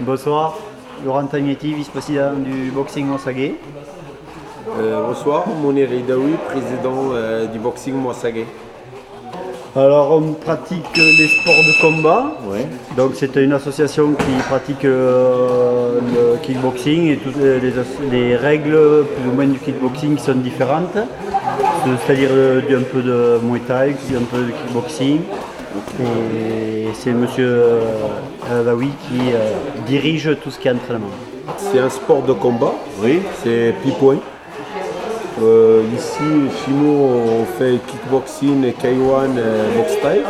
Bonsoir, Laurent Tagnetti, vice-président du boxing Moissaguet. Bonsoir, Mounir Idaoui, président du boxing Moissaguet. Alors on pratique les sports de combat, Ouais. donc c'est une association qui pratique le kickboxing et toutes les règles plus ou moins du kickboxing sont différentes, c'est-à-dire un peu de Muay Thai, un peu de kickboxing. Et c'est monsieur Daoui qui dirige tout ce qui est entraînement. C'est un sport de combat, Oui. c'est pipoin. Ici, chez nous, on fait kickboxing et K1 box Thai.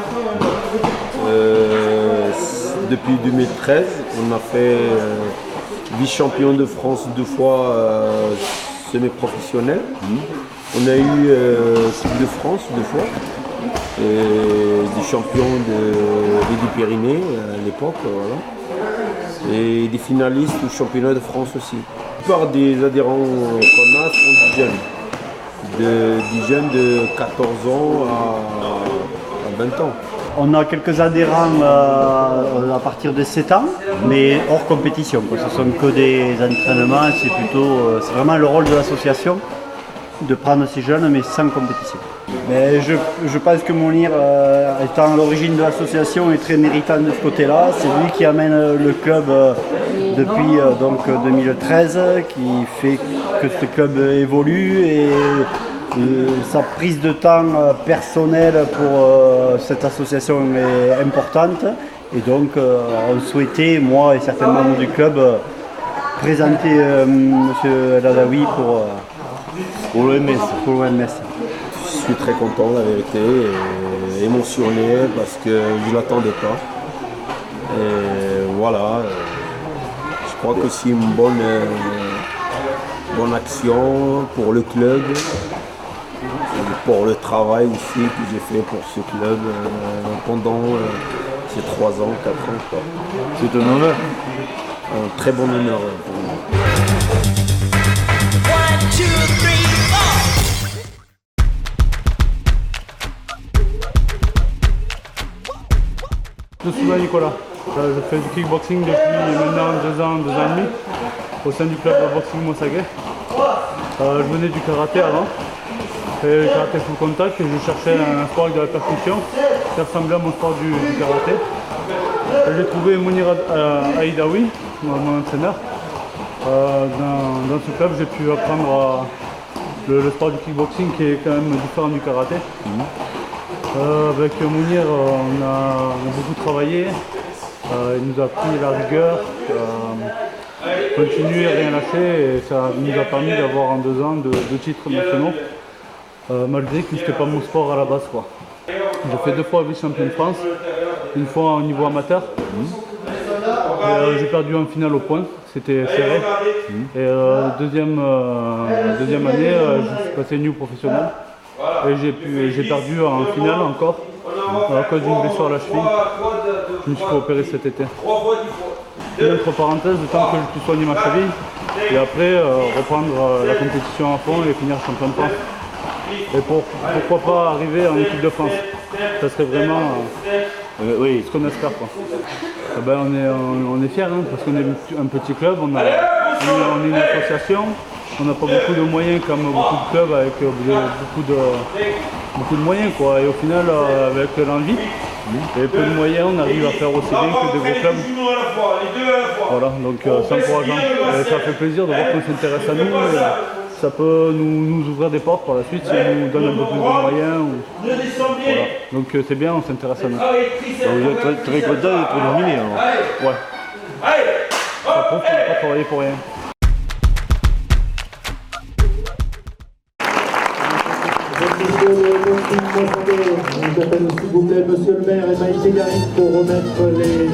Depuis 2013, on a fait vice-champion de France 2 fois semi-professionnel. On a eu Coupe de France 2 fois. Et des champions des Pyrénées à l'époque, voilà. Et des finalistes au championnat de France aussi. La plupart des adhérents qu'on a sont des jeunes de 14 ans à 20 ans. On a quelques adhérents à partir de 7 ans, mais hors compétition. Ce ne sont que des entraînements, c'est vraiment le rôle de l'association de prendre ces jeunes, mais sans compétition. Mais je pense que Mounir, étant à l'origine de l'association, est très méritant de ce côté-là. C'est lui qui amène le club depuis 2013, qui fait que ce club évolue et sa prise de temps personnelle pour cette association est importante. Et donc on souhaitait, moi et certains membres du club, présenter M. El Adaoui pour l'OMS. Je suis très content, la vérité, et émotionné parce que je ne l'attendais pas. Et voilà, je crois que c'est une bonne action pour le club, et pour le travail aussi que j'ai fait pour ce club pendant ces 3 ans, 4 ans. Quoi. C'est un honneur. Un très bon honneur pour moi. Je suis Nicolas. Je fais du kickboxing depuis maintenant 2 ans et demi au sein du club de boxing Moissaguet. Je venais du karaté avant. Je fais le karaté full contact et je cherchais un sport avec de la percussion qui ressemblait à mon sport du karaté. J'ai trouvé Mounir Idaoui, mon entraîneur. Dans ce club, j'ai pu apprendre le sport du kickboxing qui est quand même différent du karaté. Avec Mounir, on a beaucoup travaillé. Il nous a appris la rigueur, continuer, rien lâcher, et ça nous a permis d'avoir en 2 ans deux titres nationaux, malgré que ce n'était pas mon sport à la base. J'ai fait 2 fois vice-champion de France, une fois au niveau amateur. J'ai perdu en finale au point, c'était serré. Et deuxième année, je suis passé new professionnel. Et j'ai perdu en finale encore, à cause d'une blessure à la cheville. Je me suis fait opérer cet été. Entre parenthèses, le temps que je puisse soigner ma cheville, et après reprendre la compétition à fond et finir champion de France. Et pourquoi pas arriver en équipe de France. Ça serait vraiment ce qu'on espère. On est fiers parce qu'on est un petit club, on est une association. On n'a pas beaucoup de moyens comme beaucoup de clubs avec beaucoup de moyens quoi. Et au final avec l'envie et peu de moyens on arrive à faire aussi bien que des gros clubs. Voilà, donc c'est encourageant. Et ça fait plaisir de voir qu'on s'intéresse à nous. Et ça peut nous ouvrir des portes par la suite si on nous donne un peu plus de moyens. Voilà. Donc c'est bien, on s'intéresse à nous. Donc vous êtes très content d'être nominé alors. Ouais. Ça prouve qu'on n'a pas travaillé pour rien. J'appelle s'il vous plaît Monsieur le maire et Maïté Garit pour remettre les...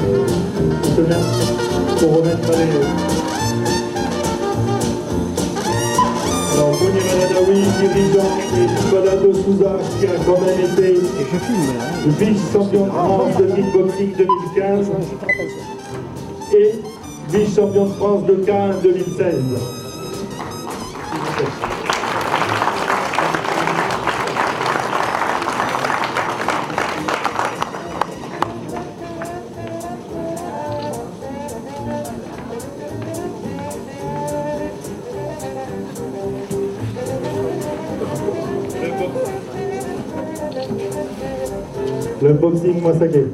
Alors Mounir Idaoui, dirigeant, et Nicolas de Souza qui a quand même été vice-champion de France de kickboxing 2015 et vice-champion de France de K1 2016. le boxing Mwasake.